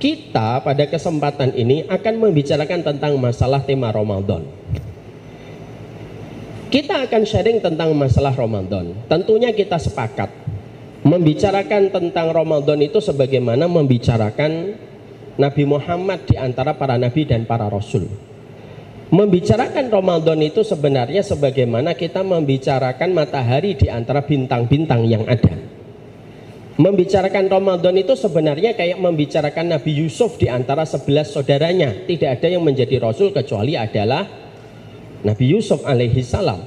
kita pada kesempatan ini akan membicarakan tentang masalah tema Ramadan. Kita akan sharing tentang masalah Ramadan. Tentunya kita sepakat membicarakan tentang Ramadan itu sebagaimana membicarakan Nabi Muhammad di antara para nabi dan para rasul. Membicarakan Ramadan itu sebenarnya sebagaimana kita membicarakan matahari di antara bintang-bintang yang ada. Membicarakan Ramadan itu sebenarnya kayak membicarakan Nabi Yusuf di antara 11 saudaranya. Tidak ada yang menjadi rasul kecuali adalah Nabi Yusuf alaihi salam.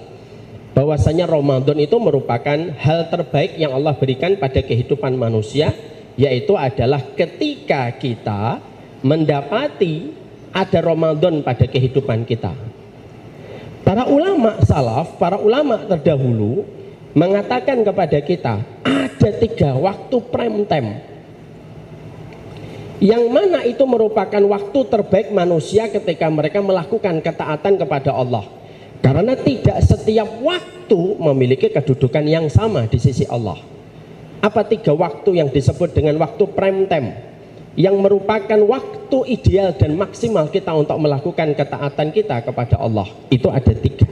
Bahwasanya Ramadan itu merupakan hal terbaik yang Allah berikan pada kehidupan manusia, yaitu adalah ketika kita mendapati ada Ramadan pada kehidupan kita. Para ulama salaf, para ulama terdahulu mengatakan kepada kita ada 3 waktu prime time yang mana itu merupakan waktu terbaik manusia ketika mereka melakukan ketaatan kepada Allah, karena tidak setiap waktu memiliki kedudukan yang sama di sisi Allah. Apa 3 waktu yang disebut dengan waktu prime time yang merupakan waktu ideal dan maksimal kita untuk melakukan ketaatan kita kepada Allah? Itu ada 3.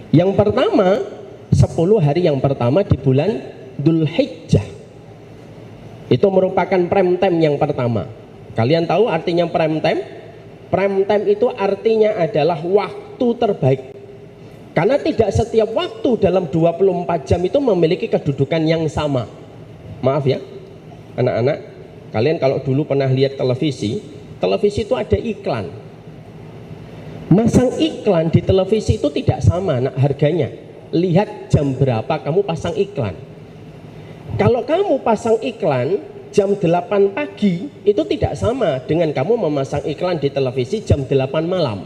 Yang pertama, 10 hari yang pertama di bulan Dzulhijjah. Itu merupakan prime time yang pertama. Kalian tahu artinya prime time? Prime time itu artinya adalah waktu terbaik. Karena tidak setiap waktu dalam 24 jam itu memiliki kedudukan yang sama. Maaf ya, anak-anak, kalian kalau dulu pernah lihat televisi, televisi itu ada iklan. Masang iklan di televisi itu tidak sama harganya. Lihat jam berapa kamu pasang iklan. Kalau kamu pasang iklan jam 8 pagi, itu tidak sama dengan kamu memasang iklan di televisi jam 8 malam.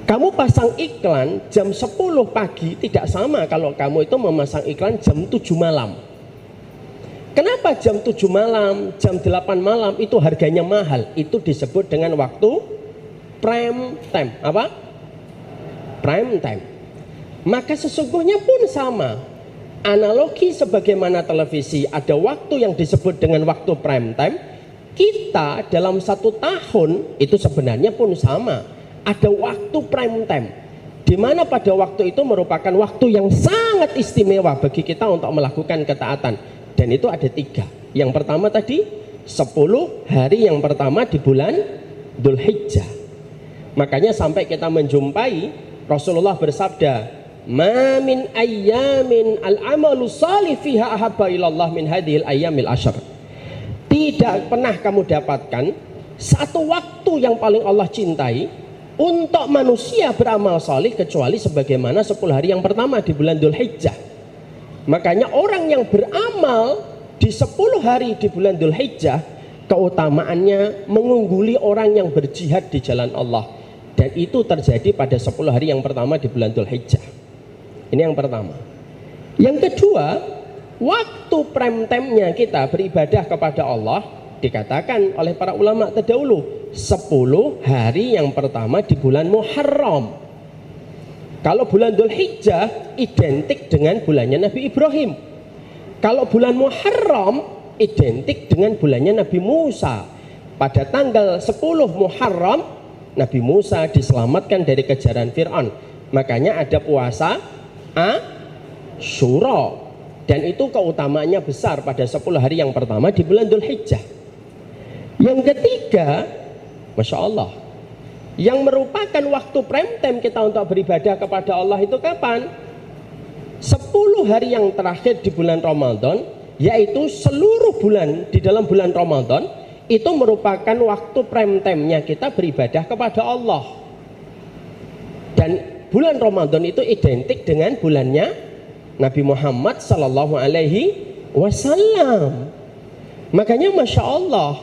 Kamu pasang iklan jam 10 pagi tidak sama kalau kamu itu memasang iklan jam 7 malam. Kenapa jam 7 malam, jam 8 malam itu harganya mahal? Itu disebut dengan waktu prime time. Apa? Prime time. Maka sesungguhnya pun sama. Analogi sebagaimana televisi ada waktu yang disebut dengan waktu prime time, kita dalam 1 tahun itu sebenarnya pun sama. Ada waktu prime time, di mana pada waktu itu merupakan waktu yang sangat istimewa bagi kita untuk melakukan ketaatan. Dan itu ada 3. Yang pertama tadi 10 hari yang pertama di bulan Dzulhijjah. Makanya sampai kita menjumpai Rasulullah bersabda, "Ma min ayyamin al-amalu salih fiha ahabba ilallah min hadhil ayyamil ashr." Tidak pernah kamu dapatkan satu waktu yang paling Allah cintai untuk manusia beramal salih kecuali sebagaimana 10 hari yang pertama di bulan Dzulhijjah. Makanya orang yang beramal di 10 hari di bulan Dzulhijjah keutamaannya mengungguli orang yang berjihad di jalan Allah. Dan itu terjadi pada 10 hari yang pertama di bulan Dzulhijjah. Ini yang pertama. Yang kedua, waktu prime time-nya kita beribadah kepada Allah dikatakan oleh para ulama terdahulu 10 hari yang pertama di bulan Muharram. Kalau bulan Dzulhijjah identik dengan bulannya Nabi Ibrahim. Kalau bulan Muharram identik dengan bulannya Nabi Musa. Pada tanggal 10 Muharram Nabi Musa diselamatkan dari kejaran Fir'aun. Makanya ada puasa Asyura, dan itu keutamaannya besar pada 10 hari yang pertama di bulan Dzulhijjah. Yang ketiga, Masya Allah, yang merupakan waktu prime time kita untuk beribadah kepada Allah itu kapan? 10 hari yang terakhir di bulan Ramadan, yaitu seluruh bulan di dalam bulan Ramadan itu merupakan waktu prime time-nya kita beribadah kepada Allah. Dan bulan Ramadan itu identik dengan bulannya Nabi Muhammad Sallallahu Alaihi Wasallam. Makanya Masya Allah,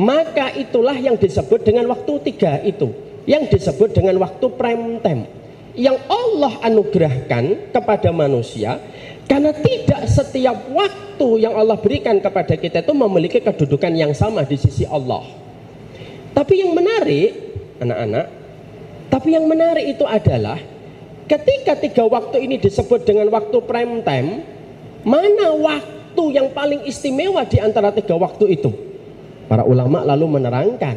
maka itulah yang disebut dengan waktu 3 itu, yang disebut dengan waktu prime time, yang Allah anugerahkan kepada manusia. Karena tidak setiap waktu yang Allah berikan kepada kita itu memiliki kedudukan yang sama di sisi Allah. Tapi yang menarik, anak-anak, yang menarik itu adalah ketika 3 waktu ini disebut dengan waktu prime time, mana waktu yang paling istimewa di antara 3 waktu itu? Para ulama lalu menerangkan,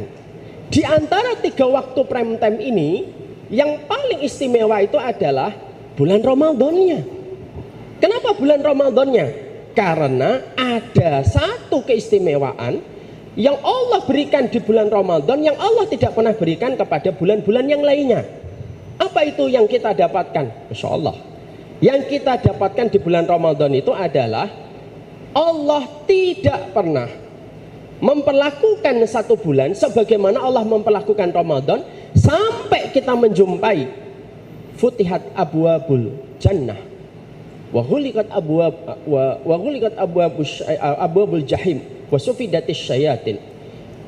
di antara 3 waktu prime time ini, yang paling istimewa itu adalah bulan Ramadannya. Kenapa bulan Ramadannya? Karena ada satu keistimewaan yang Allah berikan di bulan Ramadan yang Allah tidak pernah berikan kepada bulan-bulan yang lainnya. Apa itu yang kita dapatkan? Masya Allah. Yang kita dapatkan di bulan Ramadan itu adalah Allah tidak pernah memperlakukan satu bulan sebagaimana Allah memperlakukan Ramadan sampai kita menjumpai futihat abwabul jannah wa ghuliqat abwabul jahim wa sufidatis syayatin.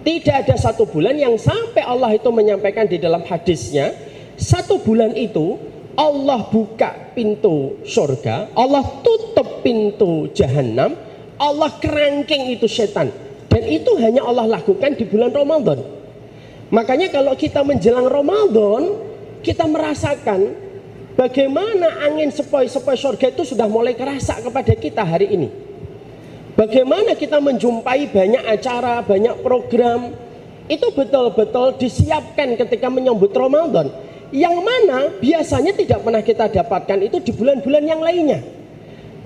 Tidak ada satu bulan yang sampai Allah itu menyampaikan di dalam hadisnya, satu bulan itu Allah buka pintu surga, Allah tutup pintu jahanam, Allah kerangkeng itu setan. Dan itu hanya Allah lakukan di bulan Ramadan. Makanya kalau kita menjelang Ramadan, kita merasakan bagaimana angin sepoi-sepoi surga itu sudah mulai kerasa kepada kita hari ini. Bagaimana kita menjumpai banyak acara, banyak program, itu betul-betul disiapkan ketika menyambut Ramadan. Yang mana biasanya tidak pernah kita dapatkan itu di bulan-bulan yang lainnya.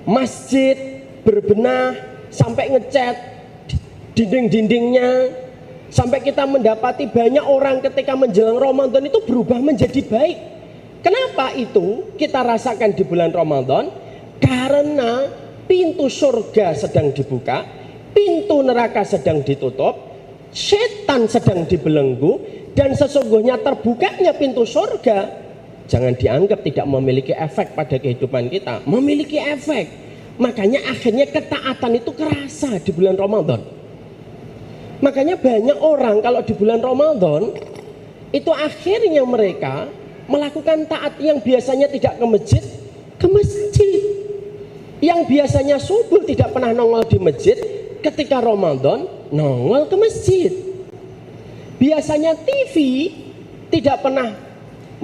Masjid berbenah sampai ngecat dinding-dindingnya, sampai kita mendapati banyak orang ketika menjelang Ramadan itu berubah menjadi baik. Kenapa itu kita rasakan di bulan Ramadan? Karena pintu surga sedang dibuka, pintu neraka sedang ditutup, setan sedang dibelenggu, dan sesungguhnya terbukanya pintu surga jangan dianggap tidak memiliki efek pada kehidupan kita, memiliki efek. Makanya akhirnya ketaatan itu kerasa di bulan Ramadan. Makanya banyak orang kalau di bulan Ramadan itu akhirnya mereka melakukan taat yang biasanya tidak ke masjid, ke masjid. Yang biasanya subuh tidak pernah nongol di masjid, ketika Ramadan nongol ke masjid. Biasanya TV tidak pernah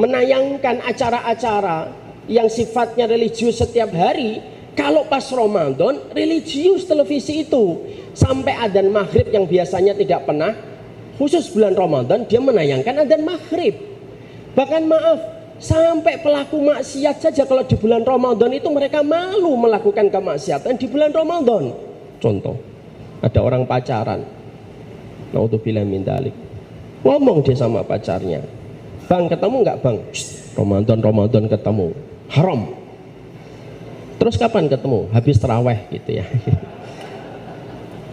menayangkan acara-acara yang sifatnya religius setiap hari. Kalau pas Ramadan, religius televisi itu. Sampai adzan maghrib yang biasanya tidak pernah, khusus bulan Ramadan dia menayangkan adzan maghrib. Bahkan maaf, sampai pelaku maksiat saja kalau di bulan Ramadan itu mereka malu melakukan kemaksiatan di bulan Ramadan. Contoh, ada orang pacaran, naudzubillah min dzalik, ngomong dia sama pacarnya, "Bang, ketemu nggak bang?" Ramadan ketemu, haram. Terus kapan ketemu? Habis taraweh gitu ya.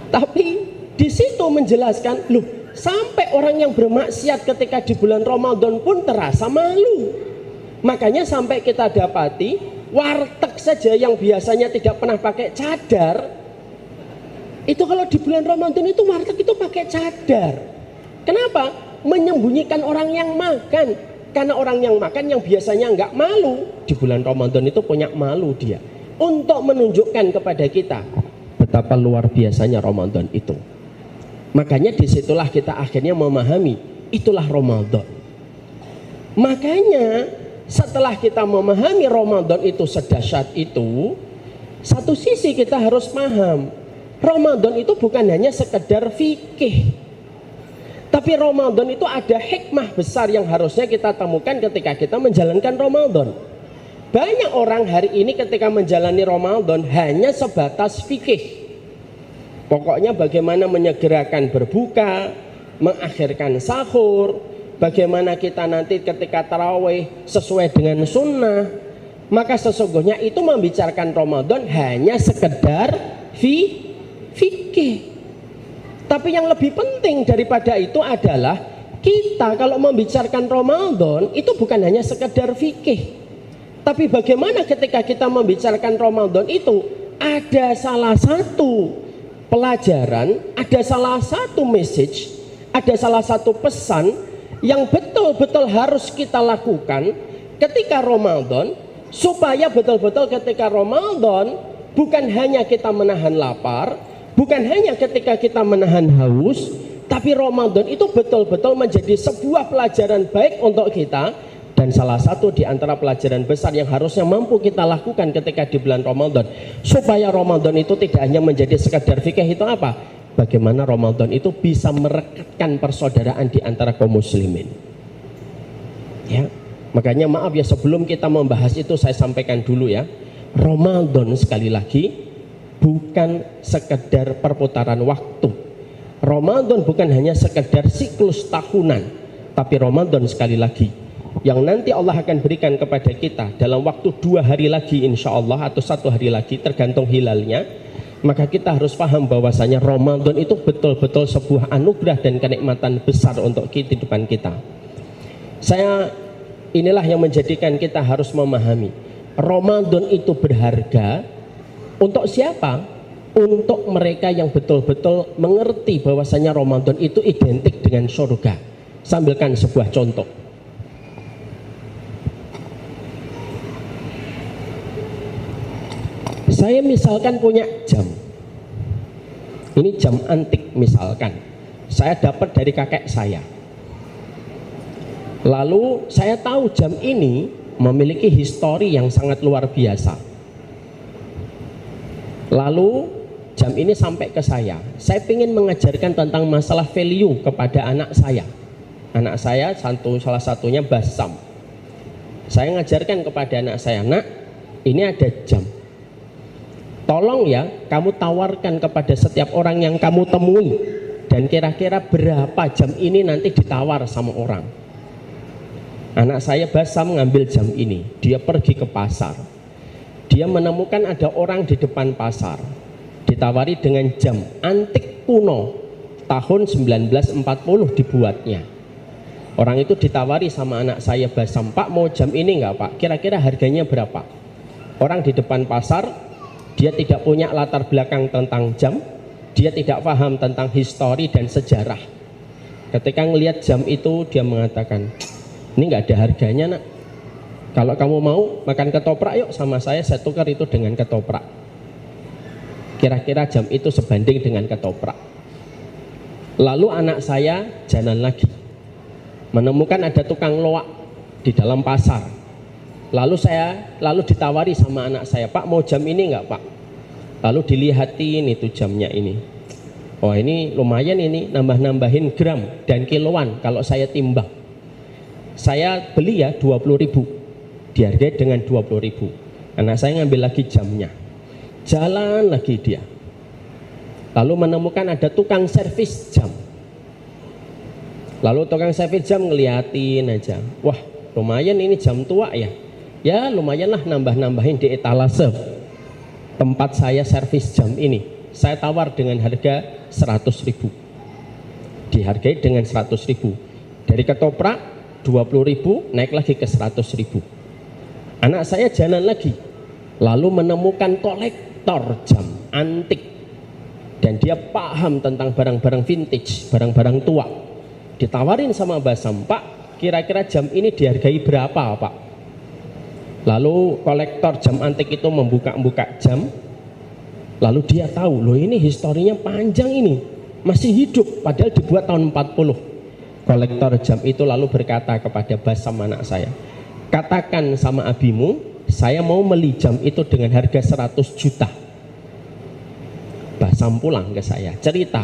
Tapi di situ menjelaskan, loh, sampai orang yang bermaksiat ketika di bulan Ramadan pun terasa malu. Makanya sampai kita dapati warteg saja yang biasanya tidak pernah pakai cadar, itu kalau di bulan Ramadan itu warteg itu pakai cadar. Kenapa? Menyembunyikan orang yang makan. Karena orang yang makan yang biasanya nggak malu, di bulan Ramadan itu punya malu dia. Untuk menunjukkan kepada kita betapa luar biasanya Ramadan itu. Makanya disitulah kita akhirnya memahami, itulah Ramadan. Makanya setelah kita memahami Ramadan itu sedahsyat itu, satu sisi kita harus paham, Ramadan itu bukan hanya sekedar fikih. Tapi Ramadan itu ada hikmah besar yang harusnya kita temukan ketika kita menjalankan Ramadan. Banyak orang hari ini ketika menjalani Ramadan hanya sebatas fikih. Pokoknya bagaimana menyegerakan berbuka, mengakhirkan sahur, bagaimana kita nanti ketika tarawih sesuai dengan sunnah. Maka sesungguhnya itu membicarakan Ramadan hanya sekedar fikih. Tapi yang lebih penting daripada itu adalah kita kalau membicarakan Ramadan itu bukan hanya sekedar fikih. Tapi bagaimana ketika kita membicarakan Ramadan itu ada salah satu pelajaran, ada salah satu message, ada salah satu pesan yang betul-betul harus kita lakukan ketika Ramadan, supaya betul-betul ketika Ramadan bukan hanya kita menahan lapar, bukan hanya ketika kita menahan haus, tapi Ramadan itu betul-betul menjadi sebuah pelajaran baik untuk kita. Dan salah satu di antara pelajaran besar yang harusnya mampu kita lakukan ketika di bulan Ramadan, supaya Ramadan itu tidak hanya menjadi sekedar fikih itu apa? bagaimana Ramadan itu bisa merekatkan persaudaraan di antara kaum muslimin. Ya, makanya maaf ya, sebelum kita membahas itu saya sampaikan dulu ya, Ramadan sekali lagi bukan sekedar perputaran waktu. Ramadan bukan hanya sekedar siklus tahunan, tapi Ramadan sekali lagi yang nanti Allah akan berikan kepada kita dalam waktu 2 hari lagi insya Allah, atau 1 hari lagi tergantung hilalnya. Maka kita harus paham bahwasanya Ramadan itu betul-betul sebuah anugerah dan kenikmatan besar untuk kehidupan kita. Inilah yang menjadikan kita harus memahami Ramadan itu berharga untuk siapa? Untuk mereka yang betul-betul mengerti bahwasanya Ramadan itu identik dengan surga. Sambilkan sebuah contoh. Saya misalkan punya jam. Ini jam antik misalkan. Saya dapat dari kakek saya. Lalu saya tahu jam ini memiliki histori yang sangat luar biasa. Lalu jam ini sampai ke saya. Saya ingin mengajarkan tentang masalah value kepada anak saya. Anak saya salah satunya Basam. Saya ngajarkan kepada anak saya, nak, ini ada jam. Tolong ya, kamu tawarkan kepada setiap orang yang kamu temui, dan kira-kira berapa jam ini nanti ditawar sama orang. Anak saya Basam ngambil jam ini, dia pergi ke pasar. Dia menemukan ada orang di depan pasar, ditawari dengan jam antik kuno, tahun 1940 dibuatnya. Orang itu ditawari sama anak saya Basam, Pak mau jam ini enggak Pak? Kira-kira harganya berapa? Orang di depan pasar, dia tidak punya latar belakang tentang jam, dia tidak paham tentang histori dan sejarah. Ketika ngelihat jam itu, dia mengatakan, ini nggak ada harganya nak. Kalau kamu mau makan ketoprak, yuk sama saya tukar itu dengan ketoprak. Kira-kira jam itu sebanding dengan ketoprak. Lalu anak saya jalan lagi, menemukan ada tukang loak di dalam pasar. Lalu ditawari sama anak saya, Pak mau jam ini enggak Pak? Lalu dilihatin itu jamnya ini. Oh ini lumayan, ini nambah-nambahin gram dan kiloan kalau saya timbang. Saya beli ya 20.000, dihargai dengan 20.000. Anak saya ngambil lagi jamnya, jalan lagi dia. Lalu menemukan ada tukang servis jam. Lalu tukang servis jam ngeliatin aja, wah lumayan ini jam tua ya. Ya lumayanlah nambah-nambahin di etalase tempat saya servis jam ini. Saya tawar dengan harga 100.000, dihargai dengan 100.000. Dari ketoprak 20.000 naik lagi ke 100.000. Anak saya jalan lagi, lalu menemukan kolektor jam antik, dan dia paham tentang barang-barang vintage, barang-barang tua. Ditawarin sama Basam, Pak kira-kira jam ini dihargai berapa Pak? Lalu kolektor jam antik itu membuka-buka jam, lalu dia tahu, loh ini historinya panjang ini, masih hidup, padahal dibuat tahun 40. Kolektor jam itu lalu berkata kepada Basam anak saya, katakan sama abimu, saya mau beli jam itu dengan harga 100 juta. Basam pulang ke saya, cerita,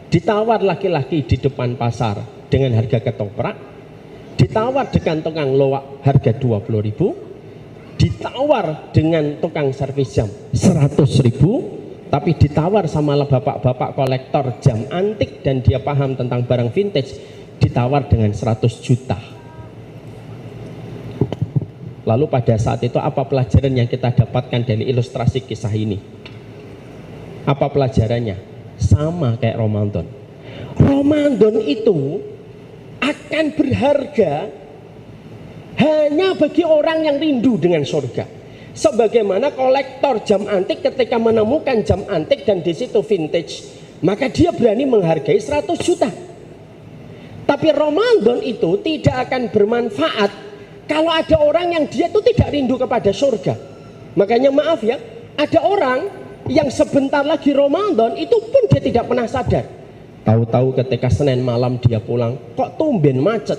ditawar laki-laki di depan pasar dengan harga ketoprak, ditawar dengan tukang loak harga 20.000, ditawar dengan tukang servis jam 100.000, tapi ditawar sama bapak-bapak kolektor jam antik dan dia paham tentang barang vintage, ditawar dengan 100 juta. Lalu pada saat itu apa pelajaran yang kita dapatkan dari ilustrasi kisah ini? Apa pelajarannya? Sama kayak Ramadan. Ramadan itu akan berharga hanya bagi orang yang rindu dengan surga. Sebagaimana kolektor jam antik ketika menemukan jam antik dan di situ vintage, maka dia berani menghargai 100 juta. Tapi Ramadan itu tidak akan bermanfaat kalau ada orang yang dia itu tidak rindu kepada surga. Makanya maaf ya, ada orang yang sebentar lagi Ramadan itu pun dia tidak pernah sadar. Tahu-tahu ketika Senin malam dia pulang, kok tumben macet.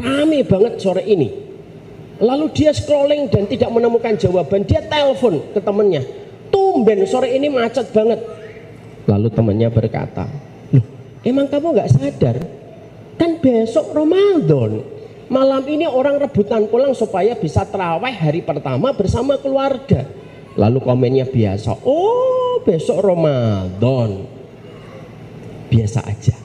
Rame banget sore ini. Lalu dia scrolling dan tidak menemukan jawaban. Dia telepon ke temannya, tumben sore ini macet banget. Lalu temannya berkata, loh emang kamu nggak sadar? Kan besok Ramadan. Malam ini orang rebutan pulang supaya bisa tarawih hari pertama bersama keluarga. Lalu komennya biasa, oh besok Ramadan. Biasa aja.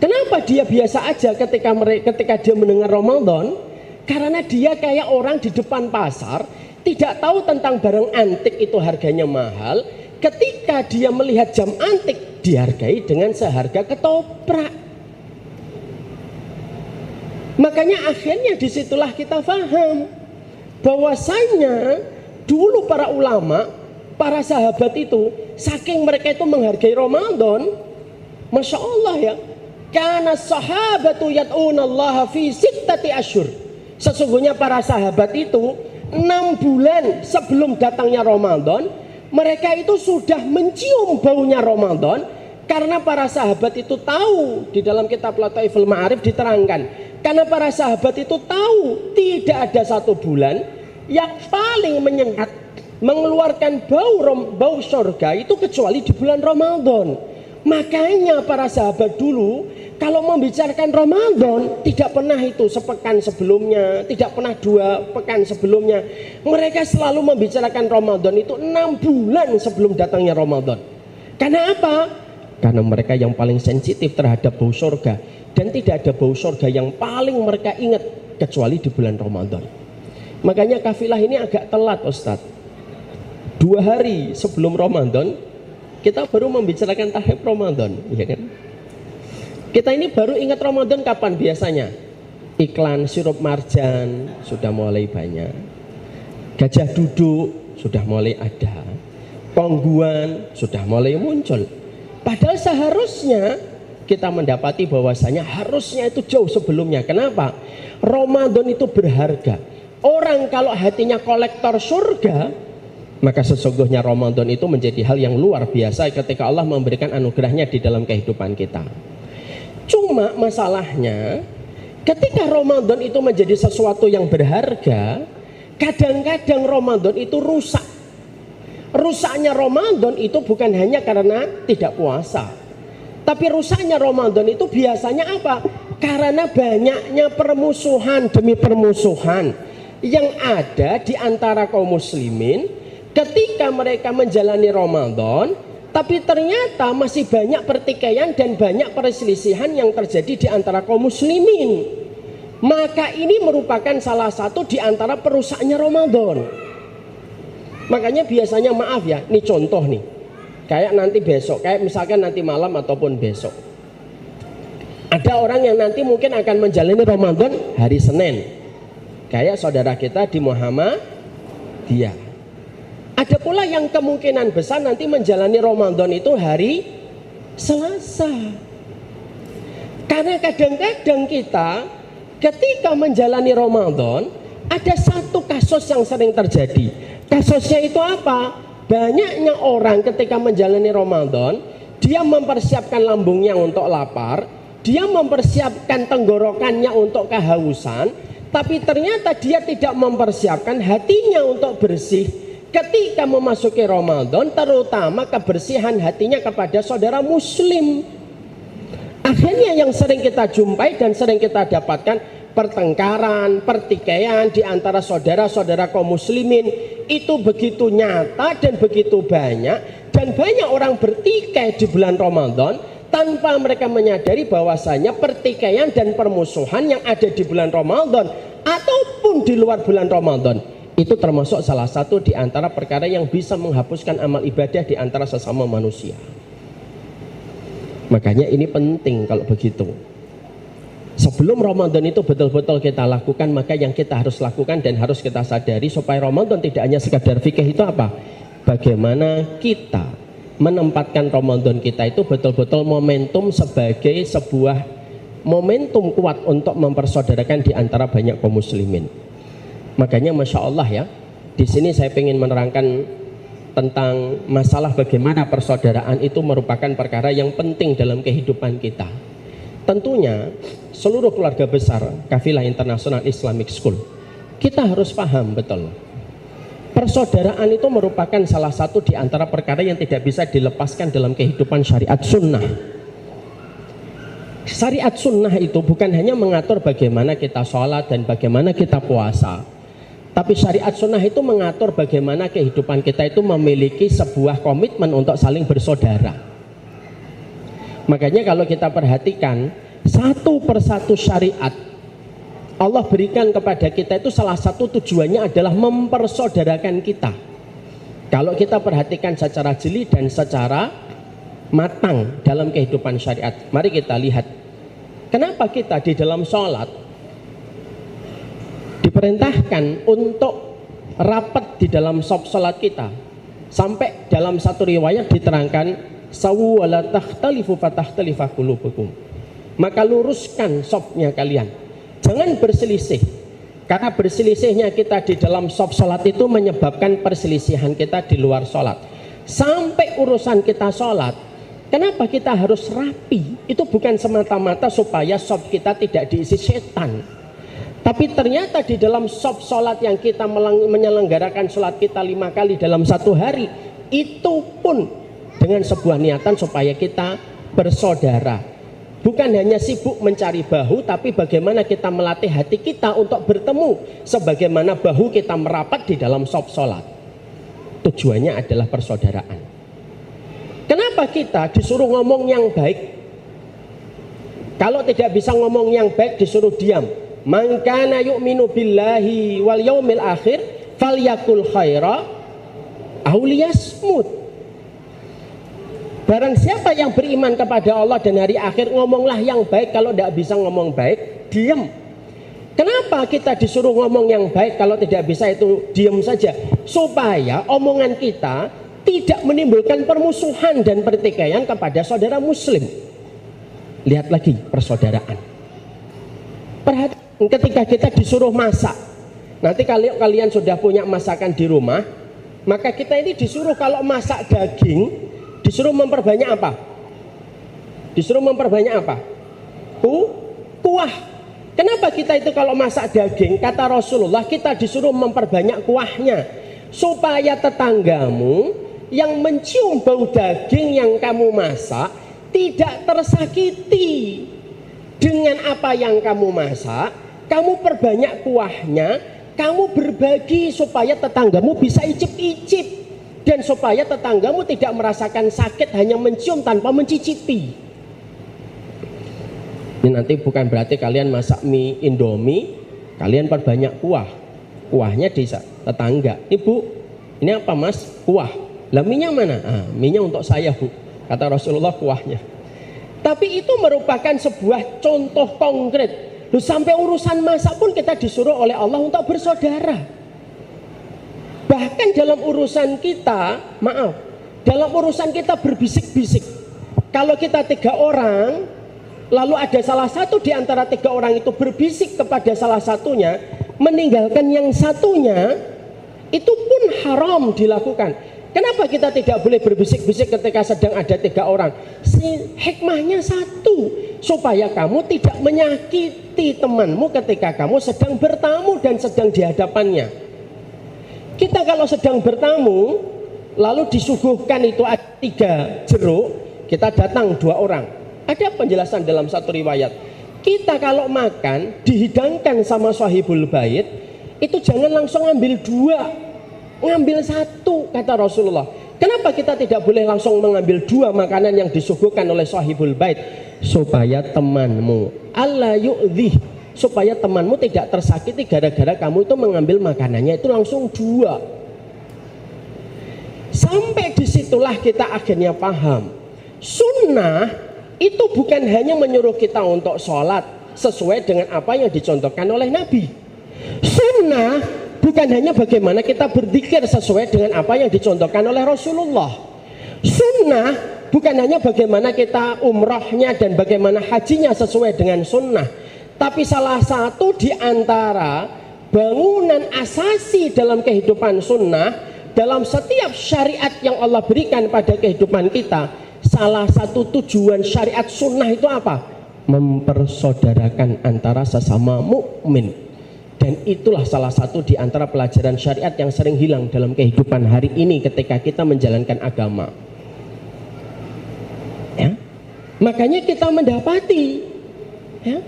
Kenapa dia biasa aja ketika dia mendengar Ramadan? Karena dia kayak orang di depan pasar, tidak tahu tentang barang antik itu harganya mahal. Ketika dia melihat jam antik, dihargai dengan seharga ketoprak. Makanya akhirnya disitulah kita paham bahwasanya dulu para ulama, para sahabat itu, saking mereka itu menghargai Ramadan, Masya Allah ya, karena sahabatu yad'unallaha fi sittati asyhur. Sesungguhnya para sahabat itu 6 bulan sebelum datangnya Ramadan, mereka itu sudah mencium baunya Ramadan. Karena para sahabat itu tahu, di dalam kitab Lataiful Ma'arif diterangkan, karena para sahabat itu tahu tidak ada satu bulan yang paling menyengat mengeluarkan bau surga itu kecuali di bulan Ramadan. Makanya para sahabat dulu kalau membicarakan Ramadan tidak pernah itu sepekan sebelumnya, tidak pernah 2 pekan sebelumnya. Mereka selalu membicarakan Ramadan itu 6 bulan sebelum datangnya Ramadan. Karena apa? Karena mereka yang paling sensitif terhadap bau surga, dan tidak ada bau surga yang paling mereka ingat kecuali di bulan Ramadan. Makanya kafilah ini agak telat Ustadz. 2 hari sebelum Ramadan kita baru membicarakan tahap Ramadan, ya kan? Kita ini baru ingat Ramadan kapan biasanya? Iklan sirup marjan sudah mulai banyak, gajah duduk sudah mulai ada, pongguan sudah mulai muncul. Padahal seharusnya kita mendapati bahwasanya harusnya itu jauh sebelumnya. Kenapa? Ramadan itu berharga. Orang kalau hatinya kolektor surga, maka sesungguhnya Ramadan itu menjadi hal yang luar biasa ketika Allah memberikan anugerahnya di dalam kehidupan kita. Cuma masalahnya ketika Ramadan itu menjadi sesuatu yang berharga, kadang-kadang Ramadan itu rusak. Rusaknya Ramadan itu bukan hanya karena tidak puasa, tapi rusaknya Ramadan itu biasanya apa? Karena banyaknya permusuhan demi permusuhan yang ada di antara kaum muslimin ketika mereka menjalani Ramadan, tapi ternyata masih banyak pertikaian dan banyak perselisihan yang terjadi di antara kaum muslimin. Maka ini merupakan salah satu di antara perusaknya Ramadan. Makanya biasanya maaf ya, ini contoh nih, kayak nanti besok, kayak misalkan nanti malam ataupun besok, ada orang yang nanti mungkin akan menjalani Ramadan hari Senin, kayak saudara kita di Muhammadiyah. Ada pula yang kemungkinan besar nanti menjalani Ramadan itu hari Selasa. Karena kadang-kadang kita ketika menjalani Ramadan ada satu kasus yang sering terjadi. Kasusnya itu apa? Banyaknya orang ketika menjalani Ramadan, dia mempersiapkan lambungnya untuk lapar, dia mempersiapkan tenggorokannya untuk kehausan, tapi ternyata dia tidak mempersiapkan hatinya untuk bersih ketika memasuki Ramadan, terutama kebersihan hatinya kepada saudara muslim. Akhirnya yang sering kita jumpai dan sering kita dapatkan pertengkaran, pertikaian di antara saudara-saudara kaum muslimin itu begitu nyata dan begitu banyak, dan banyak orang bertikai di bulan Ramadan tanpa mereka menyadari bahwasanya pertikaian dan permusuhan yang ada di bulan Ramadan ataupun di luar bulan Ramadan itu termasuk salah satu di antara perkara yang bisa menghapuskan amal ibadah di antara sesama manusia. Makanya ini penting kalau begitu. Sebelum Ramadan itu betul-betul kita lakukan, maka yang kita harus lakukan dan harus kita sadari supaya Ramadan tidak hanya sekadar fikih itu apa? Bagaimana kita menempatkan Ramadan kita itu betul-betul momentum sebagai sebuah momentum kuat untuk mempersaudarakan di antara banyak kaum muslimin. Makanya Masya Allah ya, di sini saya ingin menerangkan tentang masalah bagaimana persaudaraan itu merupakan perkara yang penting dalam kehidupan kita. Tentunya seluruh keluarga besar Kafilah Internasional Islamic School, kita harus paham betul Persaudaraan itu merupakan salah satu di antara perkara yang tidak bisa dilepaskan dalam kehidupan syariat sunnah. Syariat sunnah itu bukan hanya mengatur bagaimana kita sholat dan bagaimana kita puasa, tapi syariat sunnah itu mengatur bagaimana kehidupan kita itu memiliki sebuah komitmen untuk saling bersaudara. Makanya kalau kita perhatikan satu persatu syariat Allah berikan kepada kita itu salah satu tujuannya adalah mempersaudarakan kita. Kalau kita perhatikan secara jeli dan secara matang dalam kehidupan syariat, mari kita lihat kenapa kita di dalam sholat diperintahkan untuk rapat di dalam shop sholat kita. Sampai dalam satu riwayat diterangkan sawu wala takhtalifu fatahtalifah qulubukum. Maka luruskan shopnya kalian. Jangan berselisih, karena berselisihnya kita di dalam shop sholat itu menyebabkan perselisihan kita di luar sholat. Sampai urusan kita sholat, kenapa kita harus rapi? Itu bukan semata-mata supaya shop kita tidak diisi setan, tapi ternyata di dalam shop sholat yang kita menyelenggarakan sholat kita 5 kali dalam satu hari, itu pun dengan sebuah niatan supaya kita bersaudara. Bukan hanya sibuk mencari bahu, tapi bagaimana kita melatih hati kita untuk bertemu, sebagaimana bahu kita merapat di dalam shop sholat. Tujuannya adalah persaudaraan. Kenapa kita disuruh ngomong yang baik? Kalau tidak bisa ngomong yang baik disuruh diam. Man kana yu'minu billahi wal yaumil akhir falyakul khaira aw liyasmut. Barang siapa yang beriman kepada Allah dan hari akhir, ngomonglah yang baik. Kalau tidak bisa ngomong baik, diam. Kenapa kita disuruh ngomong yang baik? Kalau tidak bisa itu diam saja, supaya omongan kita tidak menimbulkan permusuhan dan pertikaian kepada saudara muslim. Lihat lagi persaudaraan. Perhatikan ketika kita disuruh masak. Nanti kalian sudah punya masakan di rumah, maka kita ini disuruh kalau masak daging disuruh memperbanyak apa? Disuruh memperbanyak apa? Kuah. Kenapa kita itu kalau masak daging, kata Rasulullah, kita disuruh memperbanyak kuahnya, supaya tetanggamu yang mencium bau daging yang kamu masak tidak tersakiti dengan apa yang kamu masak. Kamu perbanyak kuahnya, kamu berbagi supaya tetanggamu bisa icip-icip, dan supaya tetanggamu tidak merasakan sakit hanya mencium tanpa mencicipi. Ini nanti bukan berarti kalian masak mie Indomie, kalian perbanyak kuah. Kuahnya di tetangga. Ibu, ini apa mas? Kuah. Lah minyak mana? Minyak untuk saya bu, kata Rasulullah kuahnya. Tapi itu merupakan sebuah contoh konkret. Loh, sampai urusan masak pun kita disuruh oleh Allah untuk bersaudara. Bahkan dalam urusan kita, dalam urusan kita berbisik-bisik. Kalau kita 3 orang, lalu ada salah satu di antara 3 orang itu berbisik kepada salah satunya, meninggalkan yang satunya, itu pun haram dilakukan. Kenapa kita tidak boleh berbisik-bisik ketika sedang ada 3 orang? Hikmahnya satu, supaya kamu tidak menyakiti temanmu ketika kamu sedang bertamu dan sedang di hadapannya. Kita kalau sedang bertamu, lalu disuguhkan itu ada 3 jeruk, kita datang 2 orang. Ada penjelasan dalam satu riwayat. Kita kalau makan, dihidangkan sama sahibul bait, itu jangan langsung ngambil 2, ngambil 1, kata Rasulullah. Kenapa kita tidak boleh langsung mengambil 2 makanan yang disuguhkan oleh sahibul bait? Supaya temanmu alla yu'dhih, supaya temanmu tidak tersakiti gara-gara kamu itu mengambil makanannya itu langsung 2. Sampai disitulah kita akhirnya paham, sunnah itu bukan hanya menyuruh kita untuk sholat sesuai dengan apa yang dicontohkan oleh Nabi. Sunnah bukan hanya bagaimana kita berzikir sesuai dengan apa yang dicontohkan oleh Rasulullah. Sunnah bukan hanya bagaimana kita umrahnya dan bagaimana hajinya sesuai dengan sunnah, tapi salah satu di antara bangunan asasi dalam kehidupan sunnah, dalam setiap syariat yang Allah berikan pada kehidupan kita, salah satu tujuan syariat sunnah itu apa? Mempersaudarakan antara sesama mukmin. Dan itulah salah satu di antara pelajaran syariat yang sering hilang dalam kehidupan hari ini ketika kita menjalankan agama. Ya. Makanya kita mendapati ya,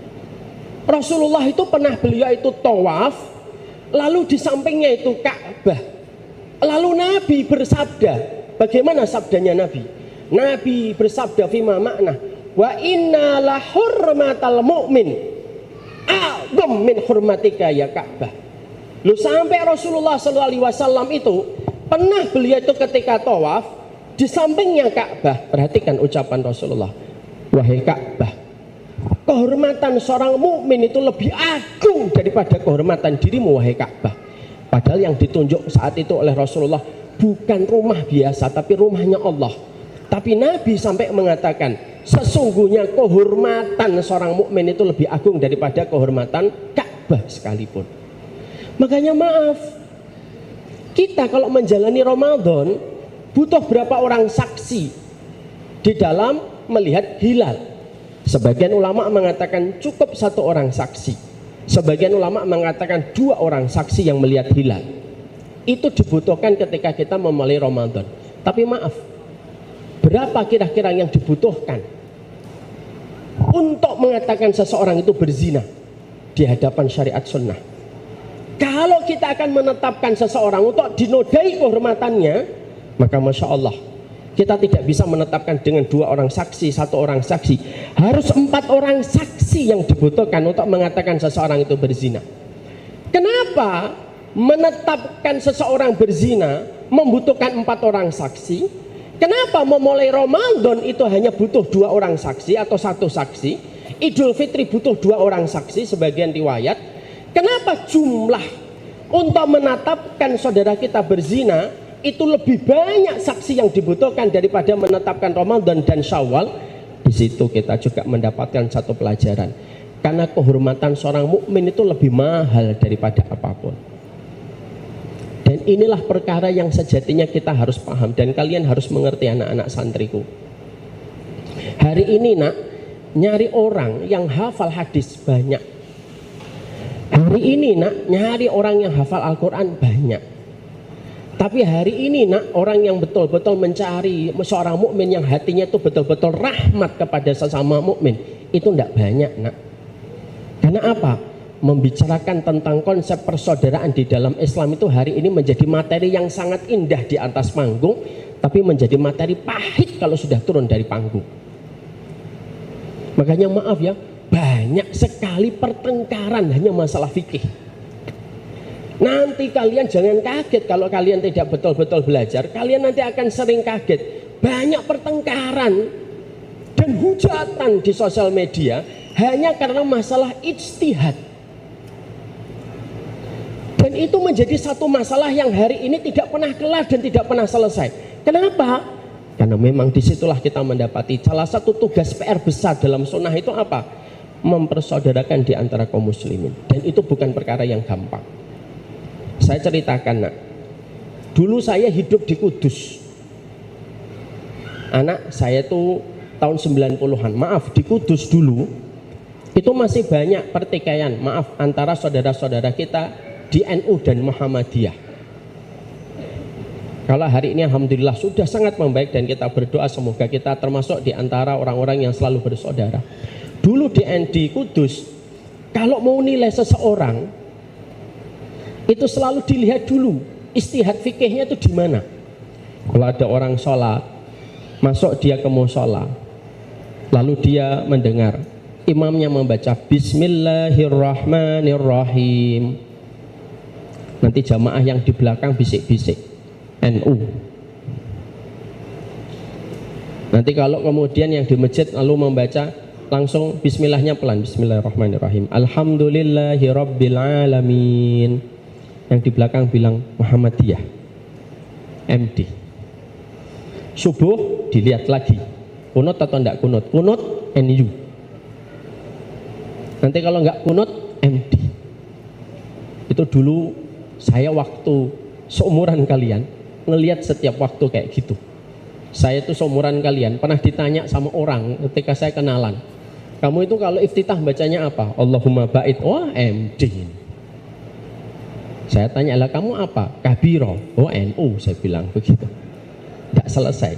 Rasulullah itu pernah beliau itu tawaf, lalu di sampingnya itu Ka'bah. Lalu Nabi bersabda, bagaimana sabdanya Nabi? Nabi bersabda fima makna, wa inna la hurmatal mu'min a'zam min hurmatika ya Ka'bah. Lu sampai Rasulullah SAW itu pernah beliau itu ketika tawaf di sampingnya Ka'bah. Perhatikan ucapan Rasulullah, wahai Ka'bah, kehormatan seorang mukmin itu lebih agung daripada kehormatan dirimu wahai Ka'bah. Padahal yang ditunjuk saat itu oleh Rasulullah bukan rumah biasa tapi rumahnya Allah. Tapi Nabi sampai mengatakan sesungguhnya kehormatan seorang mukmin itu lebih agung daripada kehormatan Ka'bah sekalipun. Makanya maaf, kita kalau menjalani Ramadan butuh berapa orang saksi di dalam melihat hilal. Sebagian ulama mengatakan cukup 1 orang saksi. Sebagian ulama mengatakan 2 orang saksi yang melihat hilal. Itu dibutuhkan ketika kita memulai Ramadan. Tapi maaf, berapa kira-kira yang dibutuhkan untuk mengatakan seseorang itu berzina di hadapan syariat sunnah? Kalau kita akan menetapkan seseorang untuk dinodai kehormatannya, maka Masya Allah, kita tidak bisa menetapkan dengan 2 orang saksi, 1 orang saksi. Harus 4 orang saksi yang dibutuhkan untuk mengatakan seseorang itu berzina. Kenapa menetapkan seseorang berzina membutuhkan 4 orang saksi? Kenapa memulai Ramadan itu hanya butuh 2 orang saksi atau 1 saksi? Idul Fitri butuh 2 orang saksi sebagian riwayat. Kenapa jumlah untuk menetapkan saudara kita berzina itu lebih banyak saksi yang dibutuhkan daripada menetapkan Ramadan dan Syawal? Di situ kita juga mendapatkan satu pelajaran. Karena kehormatan seorang mukmin itu lebih mahal daripada apapun. Dan inilah perkara yang sejatinya kita harus paham dan kalian harus mengerti anak-anak santriku. Hari ini nak, nyari orang yang hafal hadis banyak. Hari ini nak, nyari orang yang hafal Al-Quran banyak. Tapi hari ini nak, orang yang betul-betul mencari seorang mukmin yang hatinya itu betul-betul rahmat kepada sesama mukmin itu tidak banyak nak. Karena apa? Membicarakan tentang konsep persaudaraan di dalam Islam itu hari ini menjadi materi yang sangat indah di atas panggung, tapi menjadi materi pahit kalau sudah turun dari panggung. Makanya maaf ya, banyak sekali pertengkaran hanya masalah fikih. Nanti kalian jangan kaget kalau kalian tidak betul-betul belajar, kalian nanti akan sering kaget. Banyak pertengkaran dan hujatan di sosial media hanya karena masalah ijtihad. Dan itu menjadi satu masalah yang hari ini tidak pernah kelar dan tidak pernah selesai. Kenapa? Karena memang disitulah kita mendapati salah satu tugas PR besar dalam sunnah itu apa? Mempersaudarakan di antara kaum muslimin. Dan itu bukan perkara yang gampang. Saya ceritakan nak, dulu saya hidup di Kudus. Anak saya itu tahun 90-an, maaf di Kudus dulu itu masih banyak pertikaian, maaf, antara saudara-saudara kita di NU dan Muhammadiyah. Kalau hari ini alhamdulillah sudah sangat membaik dan kita berdoa semoga kita termasuk di antara orang-orang yang selalu bersaudara. Dulu di Kudus, kalau mau nilai seseorang itu selalu dilihat dulu istihad fikihnya itu di mana. Kalau ada orang sholat, masuk dia ke musola, lalu dia mendengar imamnya membaca Bismillahirrahmanirrahim. Nanti jamaah yang di belakang bisik-bisik NU. Nanti kalau kemudian yang di masjid lalu membaca langsung bismillahnya pelan, Bismillahirrahmanirrahim, Alhamdulillahirrabbilalamin. Yang di belakang bilang Muhammadiyah, MD. Subuh dilihat lagi kunut atau enggak kunut, kunut NU. Nanti kalau enggak kunut MD. Itu dulu saya waktu seumuran kalian ngelihat setiap waktu kayak gitu. Saya itu seumuran kalian pernah ditanya sama orang ketika saya kenalan, kamu itu kalau iftitah bacanya apa? Allahumma ba'id. Wah MD. Saya tanya, lah kamu apa? Kabiro. Oh NU, saya bilang begitu. Tidak selesai.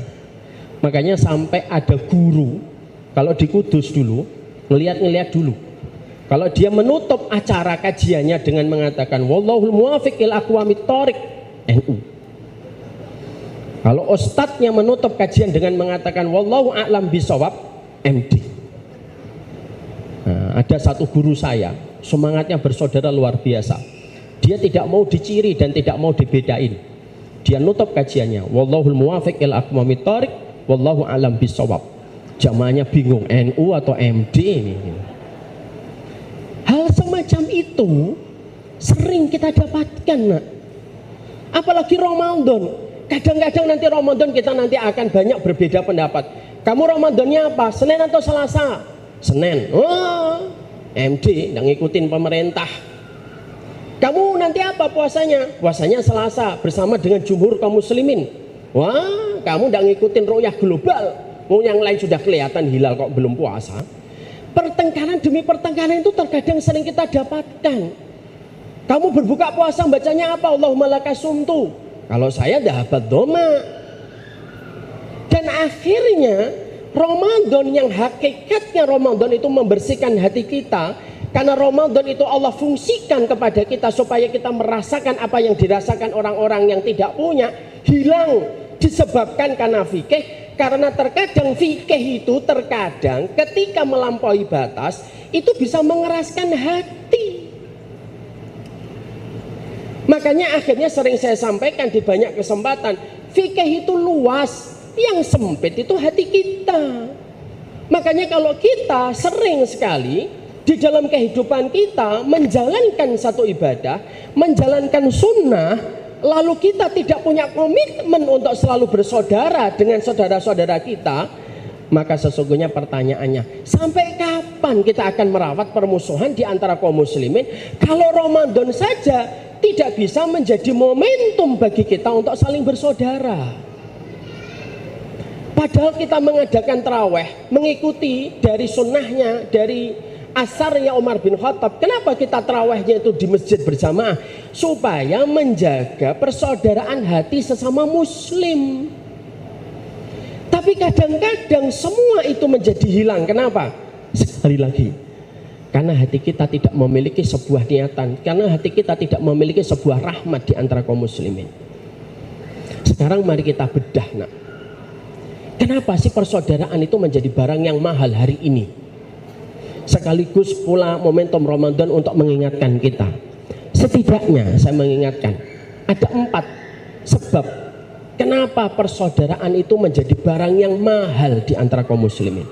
Makanya sampai ada guru, kalau di Kudus dulu, ngeliat dulu. Kalau dia menutup acara kajiannya dengan mengatakan wallahul muwafiq ila aqwamit thoriq, NU. Kalau ustadznya menutup kajian dengan mengatakan wallahu a'lam bisawab, MD. Nah, ada satu guru saya, semangatnya bersaudara luar biasa. Dia tidak mau diciri dan tidak mau dibedain. Dia nutup kajiannya wallahul muwafiq ila aqwamit thoriq, wallahu a'lam bisawab. Jamaahnya bingung, NU atau MD ini. Hal semacam itu sering kita dapatkan, nak. Apalagi Ramadan. Kadang-kadang nanti Ramadan kita nanti akan banyak berbeda pendapat. Kamu Ramadannya apa? Senin atau Selasa? Senin. Oh, MD yang ngikutin pemerintah. Kamu nanti apa puasanya? Puasanya Selasa bersama dengan jumhur kaum muslimin. Wah, kamu tidak ngikutin ru'yah global. Yang lain sudah kelihatan hilal kok belum puasa. Pertengkaran demi pertengkaran itu terkadang sering kita dapatkan. Kamu berbuka puasa bacanya apa? Allahumma lakasumtu. Kalau saya dapat doma. Dan akhirnya Ramadan yang hakikatnya Ramadan itu membersihkan hati kita. Karena Ramadan itu Allah fungsikan kepada kita supaya kita merasakan apa yang dirasakan orang-orang yang tidak punya. Hilang disebabkan karena fikih. Karena terkadang fikih itu terkadang ketika melampaui batas itu bisa mengeraskan hati. Makanya akhirnya sering saya sampaikan di banyak kesempatan, fikih itu luas, yang sempit itu hati kita. Makanya kalau kita sering sekali di dalam kehidupan kita menjalankan satu ibadah, menjalankan sunnah, lalu kita tidak punya komitmen untuk selalu bersaudara dengan saudara-saudara kita, maka sesungguhnya pertanyaannya, sampai kapan kita akan merawat permusuhan di antara kaum muslimin kalau Ramadan saja tidak bisa menjadi momentum bagi kita untuk saling bersaudara? Padahal kita mengadakan taraweh, mengikuti dari sunnahnya, dari asarnya Umar bin Khattab. Kenapa kita tarawehnya itu di masjid berjamaah? Supaya menjaga persaudaraan hati sesama muslim. Tapi kadang-kadang semua itu menjadi hilang. Kenapa? Sekali lagi, karena hati kita tidak memiliki sebuah niatan, karena hati kita tidak memiliki sebuah rahmat di antara kaum muslimin. Sekarang mari kita bedah, nak. Kenapa sih persaudaraan itu menjadi barang yang mahal hari ini? Sekaligus pula momentum Ramadan untuk mengingatkan kita. Setidaknya saya mengingatkan ada 4 sebab kenapa persaudaraan itu menjadi barang yang mahal di antara kaum muslimin.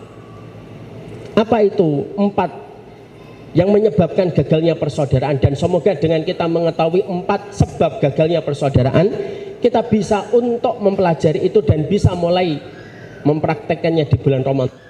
Apa itu 4 yang menyebabkan gagalnya persaudaraan? Dan semoga dengan kita mengetahui 4 sebab gagalnya persaudaraan, kita bisa untuk mempelajari itu dan bisa mulai mempraktekkannya di bulan Ramadan.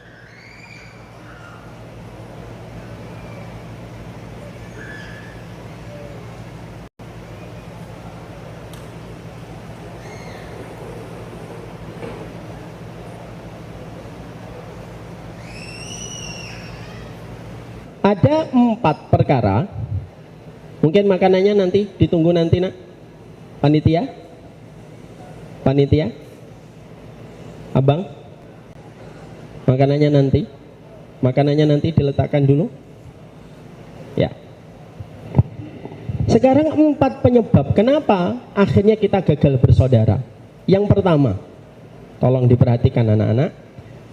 Ada 4 perkara. Mungkin makanannya nanti ditunggu nanti, nak. Panitia, abang, makanannya nanti diletakkan dulu. Ya. Sekarang 4 penyebab kenapa akhirnya kita gagal bersaudara. Yang pertama, tolong diperhatikan anak-anak.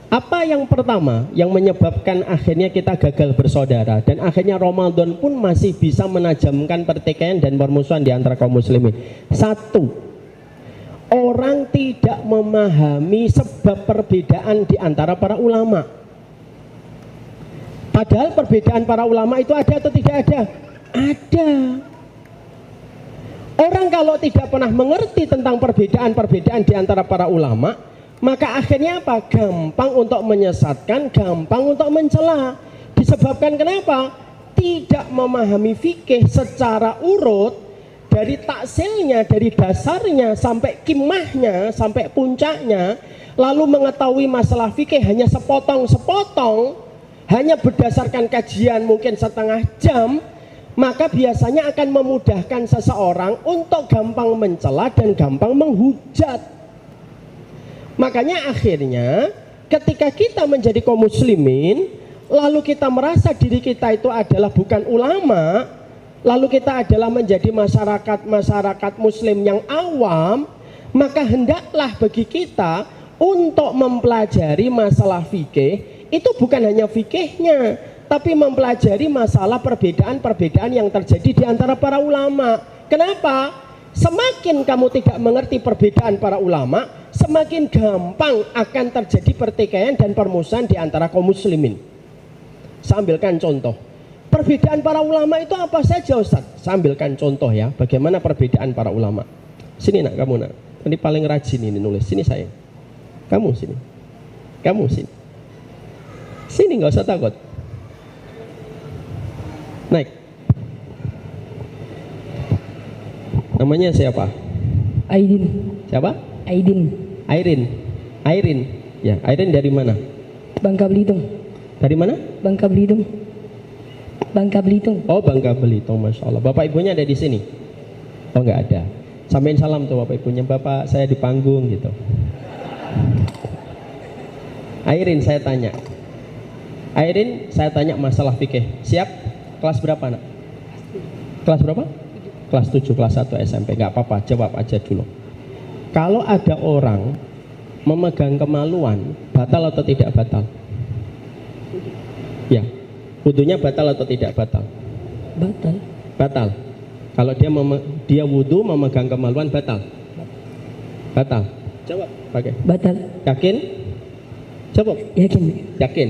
Apa yang pertama yang menyebabkan akhirnya kita gagal bersaudara dan akhirnya Ramadan pun masih bisa menajamkan pertikaian dan permusuhan di antara kaum muslimin? 1, orang tidak memahami sebab perbedaan di antara para ulama. Padahal perbedaan para ulama itu ada atau tidak ada? Ada. Orang kalau tidak pernah mengerti tentang perbedaan-perbedaan di antara para ulama, maka akhirnya apa? Gampang untuk menyesatkan, gampang untuk mencela. Disebabkan kenapa? Tidak memahami fikih secara urut, dari taksilnya, dari dasarnya sampai kimahnya, sampai puncaknya, lalu mengetahui masalah fikih hanya sepotong-sepotong, hanya berdasarkan kajian mungkin setengah jam, maka biasanya akan memudahkan seseorang untuk gampang mencela dan gampang menghujat. Makanya akhirnya ketika kita menjadi kaum muslimin, lalu kita merasa diri kita itu adalah bukan ulama, lalu kita adalah menjadi masyarakat muslim yang awam, maka hendaklah bagi kita untuk mempelajari masalah fikih itu bukan hanya fikihnya, tapi mempelajari masalah perbedaan-perbedaan yang terjadi di antara para ulama. Kenapa? Semakin kamu tidak mengerti perbedaan para ulama, semakin gampang akan terjadi pertikaian dan permusuhan di antara kaum muslimin. Saya ambilkan contoh. Perbedaan para ulama itu apa saja, Ustaz? Saya ambilkan contoh ya, bagaimana perbedaan para ulama. Sini nak, kamu nak. Ini paling rajin ini nulis. Sini saya. Kamu sini. Kamu sini. Sini nggak usah takut. Naik. Namanya siapa? Aidin. Siapa? Aidin. Airin. Ya, Airin dari mana? Bangka Belitung. Dari mana? Bangka Belitung. Bangka Belitung. Oh, Bangka Belitung, masya Allah. Bapak ibunya ada di sini? Oh, nggak ada. Sampaikan salam tuh bapak ibunya. Bapak saya di panggung gitu. Airin, saya tanya masalah fikih. Siap? Kelas berapa nak? Kelas berapa? Kelas 7, kelas 1 SMP. Gak apa-apa, jawab aja dulu. Kalau ada orang memegang kemaluan, batal atau tidak batal? Ya, wudunya batal atau tidak batal? Batal. Batal. Kalau dia wudu memegang kemaluan, batal? Batal. Jawab pakai. Batal. Yakin? Jawab. Yakin. Yakin.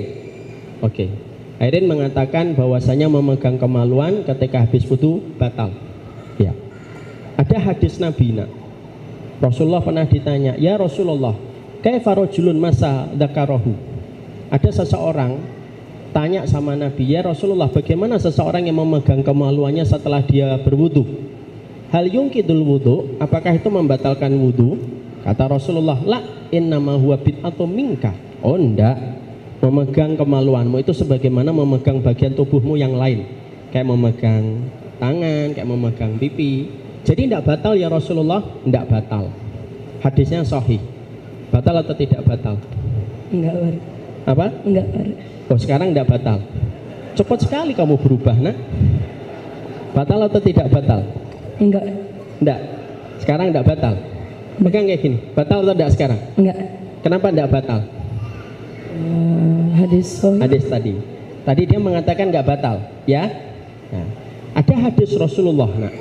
Oke. Airin mengatakan bahwasanya memegang kemaluan ketika habis wudu batal. Ya. Ada hadis Nabi nak. Rasulullah pernah ditanya, "Ya Rasulullah, kaifa rajulun masa dzakarahu?" Ada seseorang tanya sama Nabi, "Ya Rasulullah, bagaimana seseorang yang memegang kemaluannya setelah dia berwudu? Hal yungkidul wudu? Apakah itu membatalkan wudu?" Kata Rasulullah, "La, innama huwa bid'atun minka." Oh enggak. Memegang kemaluanmu itu sebagaimana memegang bagian tubuhmu yang lain, kayak memegang tangan, kayak memegang pipi. Jadi tidak batal ya Rasulullah? Tidak batal. Hadisnya sahih. Batal atau tidak batal? Enggak, Bar. Apa? Enggak, Bar. Oh, sekarang tidak batal. Cepat sekali kamu berubah, nak. Batal atau tidak batal? Enggak. Enggak. Sekarang tidak batal. Pegang kayak gini. Batal atau tidak sekarang? Enggak. Kenapa tidak batal? Hadis sahih. Hadis tadi. Tadi dia mengatakan nggak batal, ya. Nah, ada hadis Rasulullah, nak.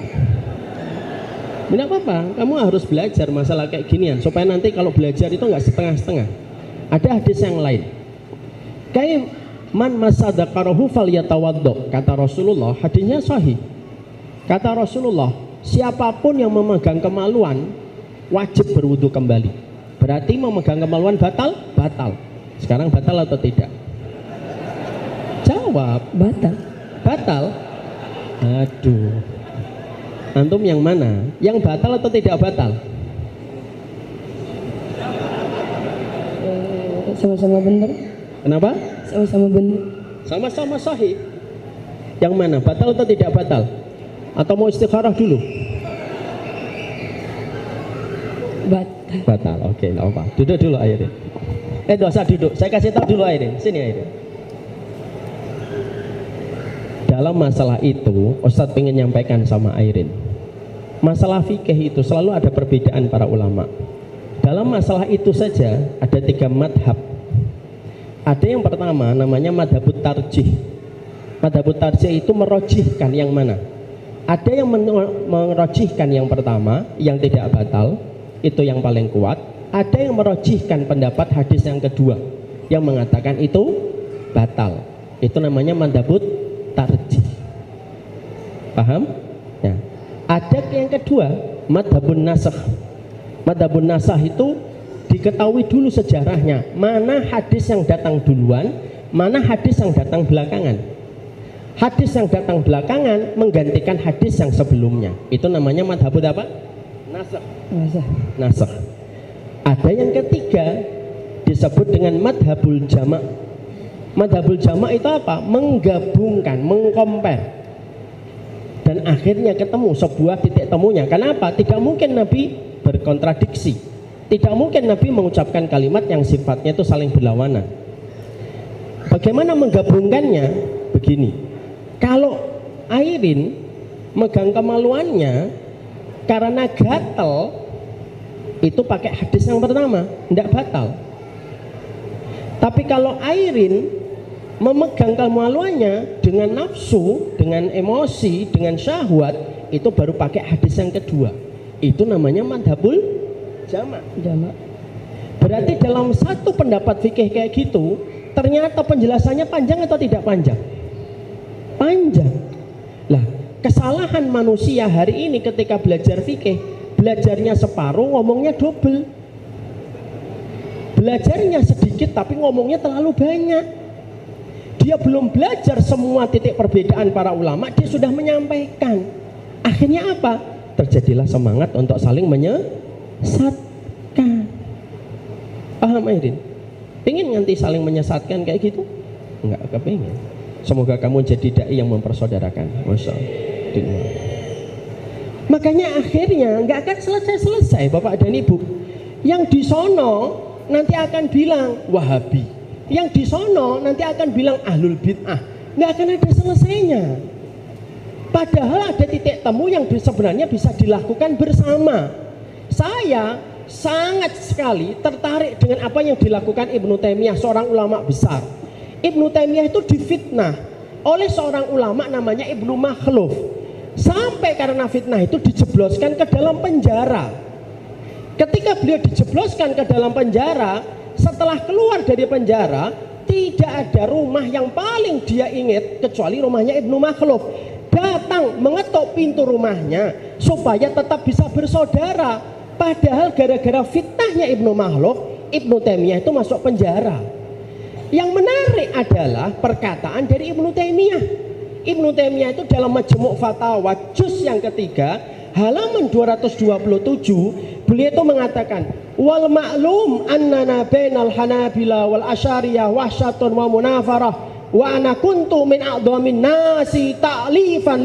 Tidak apa-apa, kamu harus belajar masalah kayak ginian supaya nanti kalau belajar itu nggak setengah-setengah. Ada hadis yang lain. Kayak man masadaqarahu falyatawaddo, kata Rasulullah, hadisnya sahih. Kata Rasulullah, siapapun yang memegang kemaluan wajib berwudu kembali. Berarti memegang kemaluan batal? Batal. Sekarang batal atau tidak? Jawab. Batal. Batal? Aduh. Antum yang mana? Yang batal atau tidak batal? Sama-sama benar. Kenapa? Sama-sama benar. Sama-sama sahih. Yang mana? Batal atau tidak batal? Atau mau istikharah dulu? Batal. Batal. Oke, enggak apa. Duduk dulu Airin. Tidak usah duduk. Saya kasih tahu dulu Airin. Sini Airin. Dalam masalah itu, Ustadz pengen nyampaikan sama Airin. Masalah fikih itu selalu ada perbedaan para ulama. Dalam masalah itu saja ada 3 madhab. Ada yang pertama namanya madhabut tarjih. Madhabut tarjih itu merojihkan yang mana? Ada yang merojihkan yang pertama, yang tidak batal, itu yang paling kuat. Ada yang merojihkan pendapat hadis yang kedua, yang mengatakan itu batal. Itu namanya madhabut tarjih. Paham? Ya. Ada yang kedua, madhabun nasakh. Madhabun nasakh itu diketahui dulu sejarahnya, mana hadis yang datang duluan, mana hadis yang datang belakangan. Hadis yang datang belakangan menggantikan hadis yang sebelumnya. Itu namanya madhabut apa? Nasakh. Nasakh. Ada yang ketiga disebut dengan madhabul jama'. Madhabul jama' itu apa? Menggabungkan, mengkompar Dan akhirnya ketemu sebuah titik temunya. Kenapa? Tidak mungkin Nabi berkontradiksi. Tidak mungkin Nabi mengucapkan kalimat yang sifatnya itu saling berlawanan. Bagaimana menggabungkannya? Begini, kalau Airin megang kemaluannya karena gatal, itu pakai hadis yang pertama, tidak batal. Tapi kalau Airin memegang kemaluannya dengan nafsu, dengan emosi, dengan syahwat, itu baru pakai hadis yang kedua. Itu namanya madhabul jama'. Berarti dalam satu pendapat fikih kayak gitu, ternyata penjelasannya panjang atau tidak panjang? Panjang. Lah, kesalahan manusia hari ini ketika belajar fikih, belajarnya separuh, ngomongnya double. Belajarnya sedikit tapi ngomongnya terlalu banyak. Dia belum belajar semua titik perbedaan para ulama, dia sudah menyampaikan. Akhirnya apa? Terjadilah semangat untuk saling menyesatkan. Paham Airin? Pengen nanti saling menyesatkan kayak gitu? Enggak kepengen. Semoga kamu jadi dai yang mempersaudarakan. Masya Allah. Makanya akhirnya nggak akan selesai-selesai Bapak dan Ibu. Yang di sono nanti akan bilang Wahabi, yang di sono nanti akan bilang ahlul bid'ah. Nggak akan ada selesainya. Padahal ada titik temu yang sebenarnya bisa dilakukan bersama. Saya sangat sekali tertarik dengan apa yang dilakukan Ibnu Taimiyah, seorang ulama besar. Ibnu Taimiyah itu difitnah oleh seorang ulama namanya Ibnu Makhluf. Sampai karena fitnah itu dijebloskan ke dalam penjara. Ketika beliau dijebloskan ke dalam penjara, setelah keluar dari penjara, tidak ada rumah yang paling dia ingat kecuali rumahnya Ibnu Makhluf. Datang mengetuk pintu rumahnya supaya tetap bisa bersaudara. Padahal gara-gara fitnahnya Ibnu Makhluf, Ibnu Taimiyah itu masuk penjara. Yang menarik adalah perkataan dari Ibnu Taimiyah. Ibnu Taimiyah itu dalam Majmu' Fatawa juz yang ketiga halaman 227, beliau itu mengatakan, wal ma'lum annana bainal hanabila wal asyariyah wahsyatun wa munafarah wa ana kuntu min a'dhamin nasi ta'lifan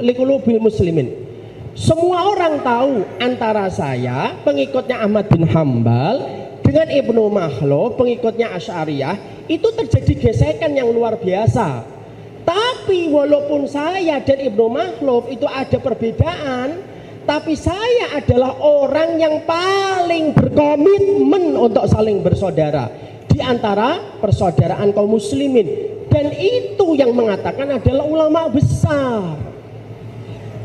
liqulubil muslimin. Semua orang tahu antara saya pengikutnya Ahmad bin Hambal dengan Ibnu Makhluf pengikutnya Asy'ariyah itu terjadi gesekan yang luar biasa. Tapi walaupun saya dan Ibnu Makhluf itu ada perbedaan, tapi saya adalah orang yang paling berkomitmen untuk saling bersaudara di antara persaudaraan kaum muslimin. Dan itu yang mengatakan adalah ulama besar.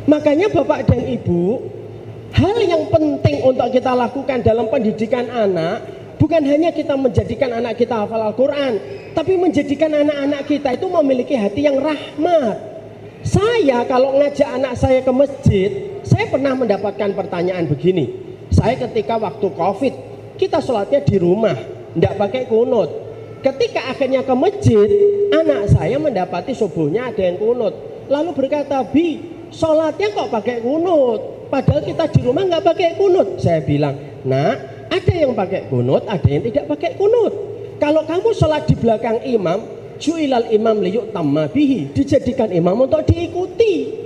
Makanya Bapak dan Ibu, hal yang penting untuk kita lakukan dalam pendidikan anak bukan hanya kita menjadikan anak kita hafal Al-Quran, tapi menjadikan anak-anak kita itu memiliki hati yang rahmat. Saya kalau ngajak anak saya ke masjid, saya pernah mendapatkan pertanyaan begini. Saya ketika waktu Covid, kita sholatnya di rumah, tidak pakai kunut. Ketika akhirnya ke masjid, anak saya mendapati subuhnya ada yang kunut. Lalu berkata, Bi, sholatnya kok pakai kunut? Padahal kita di rumah nggak pakai kunut. Saya bilang, nak, ada yang pakai kunut, ada yang tidak pakai kunut. Kalau kamu sholat di belakang imam, ju'ilal imam liyu'tamma bihi, dijadikan imam untuk diikuti.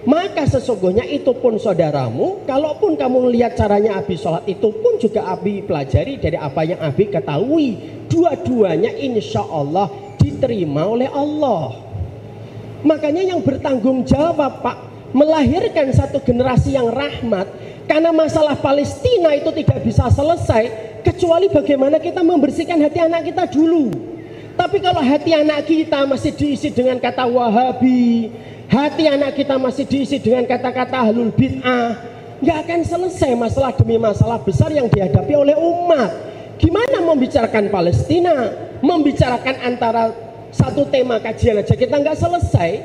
Maka sesungguhnya itu pun saudaramu, kalaupun kamu lihat caranya Abi sholat, itu pun juga Abi pelajari dari apa yang Abi ketahui. Dua-duanya insya Allah diterima oleh Allah. Makanya yang bertanggung jawab Pak, melahirkan satu generasi yang rahmat. Karena masalah Palestina itu tidak bisa selesai kecuali bagaimana kita membersihkan hati anak kita dulu. Tapi kalau hati anak kita masih diisi dengan kata Wahabi, hati anak kita masih diisi dengan kata-kata ahlul bid'ah, nggak akan selesai masalah demi masalah besar yang dihadapi oleh umat. Gimana membicarakan Palestina, membicarakan antara satu tema kajian aja kita nggak selesai.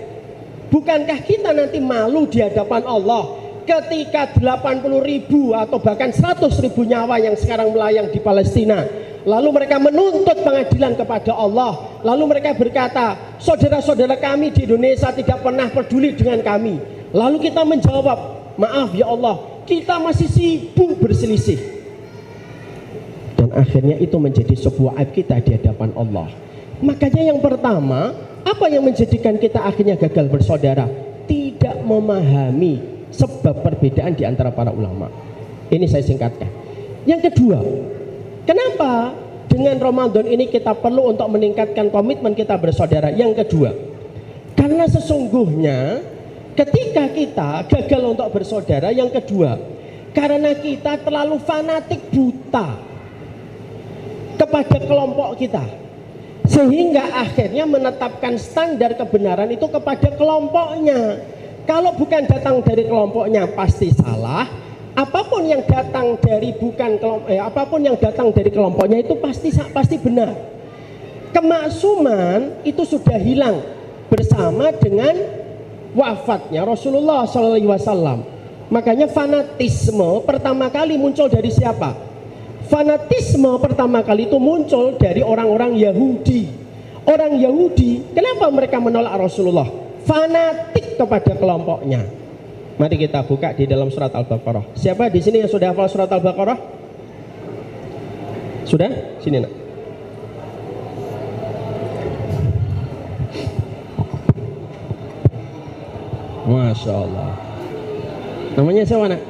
Bukankah kita nanti malu di hadapan Allah ketika 80.000 atau bahkan 100.000 nyawa yang sekarang melayang di Palestina, lalu mereka menuntut pengadilan kepada Allah, lalu mereka berkata, saudara-saudara kami di Indonesia tidak pernah peduli dengan kami. Lalu kita menjawab, maaf ya Allah, kita masih sibuk berselisih. Dan akhirnya itu menjadi sebuah aib kita di hadapan Allah. Makanya yang pertama, apa yang menjadikan kita akhirnya gagal bersaudara? tidak memahami sebab perbedaan di antara para ulama. Ini saya singkatkan. Yang kedua, kenapa dengan Ramadan ini kita perlu untuk meningkatkan komitmen kita bersaudara? Yang kedua, karena sesungguhnya ketika kita gagal untuk bersaudara, yang kedua, karena kita terlalu fanatik buta kepada kelompok kita, sehingga akhirnya menetapkan standar kebenaran itu kepada kelompoknya. Kalau bukan datang dari kelompoknya pasti salah. Apapun yang datang dari apapun yang datang dari kelompoknya itu pasti benar. Kemaksuman itu sudah hilang bersama dengan wafatnya Rasulullah SAW. Makanya fanatisme pertama kali muncul dari siapa? Fanatisme pertama kali itu muncul dari orang-orang Yahudi. Orang Yahudi, kenapa mereka menolak Rasulullah? Fanatik kepada kelompoknya. Mari kita buka di dalam surat Al-Baqarah. Siapa di sini yang sudah hafal surat Al-Baqarah? Sudah? Sini nak. Masya Allah. Namanya siapa nak?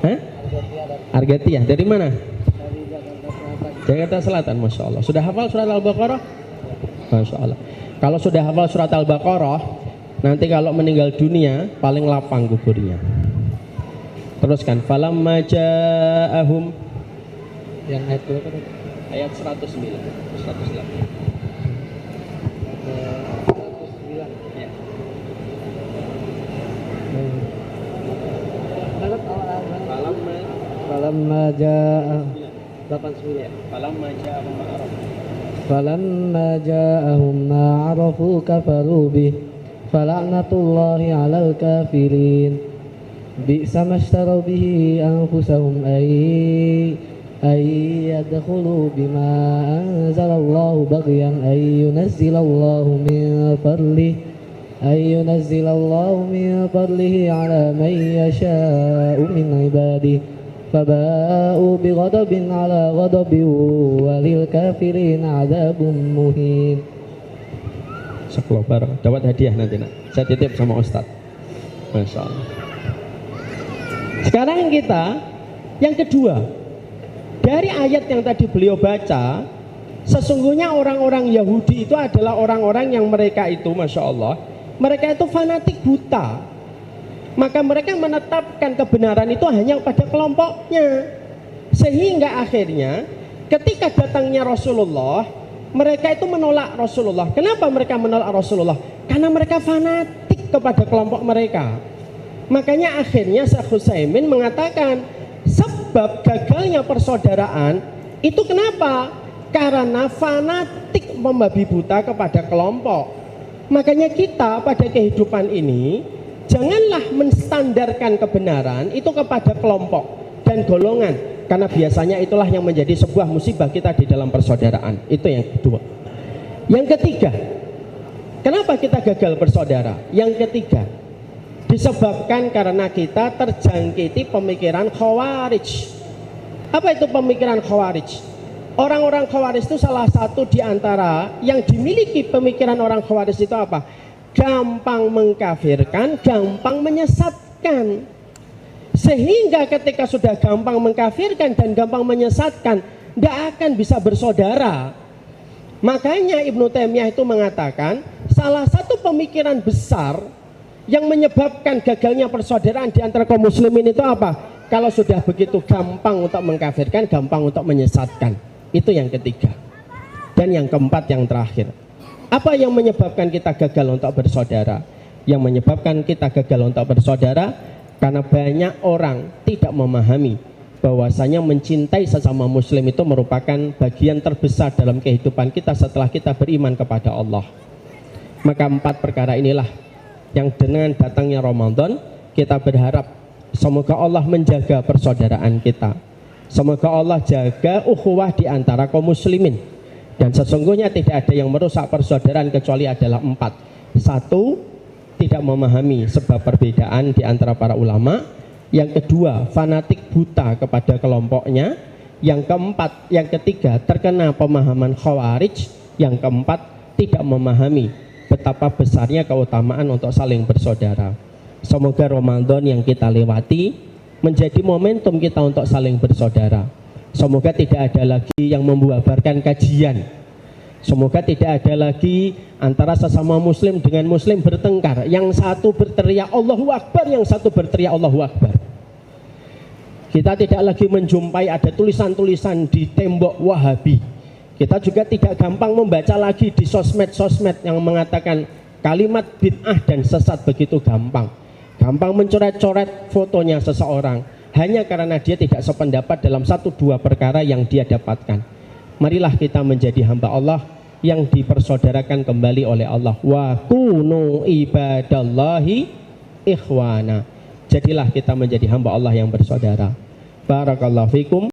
Hah? Argatia. Dari mana? Jakarta Selatan. Masya Allah. Sudah hafal surat Al-Baqarah? Masya Allah. Kalau sudah hafal surat Al-Baqarah, nanti kalau meninggal dunia paling lapang kuburnya. Teruskan. Falamma ja'ahum, yang ayat berapa? ayat 109, 108. 109. Ya. Falamma ja'a 89. Falamma ja'ahum ma'araf. falamma ja'ahum ma 'arafu kafaru bih fala'natullahi 'alal kafirin bi'sa mashtaraw bihi anfusahum ay yadkhulu bima anzalallahu baghyan ay yunazzilallahu min fadlihi 'ala man yasha'u min 'ibadihi faba'u bighadabin 'ala ghadabin walil kafirin 'adzabun muhin. Seklobar dapat hadiah nanti nak. Saya titip sama Ustadz. Masya Allah. Sekarang kita yang kedua, dari ayat yang tadi beliau baca, sesungguhnya orang-orang Yahudi itu adalah orang-orang yang mereka itu, Masya Allah, mereka itu fanatik buta. Maka mereka menetapkan kebenaran itu hanya pada kelompoknya. Sehingga akhirnya ketika datangnya Rasulullah, mereka itu menolak Rasulullah. Kenapa mereka menolak Rasulullah? Karena mereka fanatik kepada kelompok mereka. Makanya akhirnya Syekh Utsaimin mengatakan sebab gagalnya persaudaraan itu kenapa? Karena fanatik membabi buta kepada kelompok. Makanya kita pada kehidupan ini janganlah menstandarkan kebenaran itu kepada kelompok dan golongan, karena biasanya itulah yang menjadi sebuah musibah kita di dalam persaudaraan. Itu yang kedua. Yang ketiga, kenapa kita gagal bersaudara? Yang ketiga, disebabkan karena kita terjangkiti pemikiran Khawarij. Apa itu pemikiran Khawarij? Orang-orang Khawarij itu salah satu di antara yang dimiliki pemikiran orang Khawarij itu apa? Gampang mengkafirkan, gampang menyesatkan. Sehingga ketika sudah gampang mengkafirkan dan gampang menyesatkan, tidak akan bisa bersaudara. Makanya Ibnu Taimiyah itu mengatakan salah satu pemikiran besar yang menyebabkan gagalnya persaudaraan di antara kaum muslimin itu apa? Kalau sudah begitu gampang untuk mengkafirkan, gampang untuk menyesatkan. Itu yang ketiga. Dan yang keempat, yang terakhir, apa yang menyebabkan kita gagal untuk bersaudara? Yang menyebabkan kita gagal untuk bersaudara karena banyak orang tidak memahami bahwasanya mencintai sesama muslim itu merupakan bagian terbesar dalam kehidupan kita setelah kita beriman kepada Allah. Maka 4 perkara inilah yang dengan datangnya Ramadan kita berharap semoga Allah menjaga persaudaraan kita. Semoga Allah jaga ukhuwah di antara kaum muslimin. Dan sesungguhnya tidak ada yang merusak persaudaraan kecuali adalah 4. 1, tidak memahami sebab perbedaan di antara para ulama. Yang kedua, fanatik buta kepada kelompoknya. Yang keempat, yang ketiga, terkena pemahaman Khawarij. Yang keempat, tidak memahami betapa besarnya keutamaan untuk saling bersaudara. Semoga Ramadan yang kita lewati menjadi momentum kita untuk saling bersaudara. Semoga tidak ada lagi yang membubarkan kajian. Semoga tidak ada lagi antara sesama muslim dengan muslim bertengkar. Yang satu berteriak Allahu Akbar, yang satu berteriak Allahu Akbar. Kita tidak lagi menjumpai ada tulisan-tulisan di tembok Wahabi. Kita juga tidak gampang membaca lagi di sosmed-sosmed yang mengatakan kalimat bid'ah dan sesat begitu gampang. Gampang mencoret-coret fotonya seseorang hanya karena dia tidak sependapat dalam satu dua perkara yang dia dapatkan. Marilah kita menjadi hamba Allah yang dipersaudarakan kembali oleh Allah. Wa kunu ibadallahi ikhwana. Jadilah kita menjadi hamba Allah yang bersaudara. Barakallahu fikum.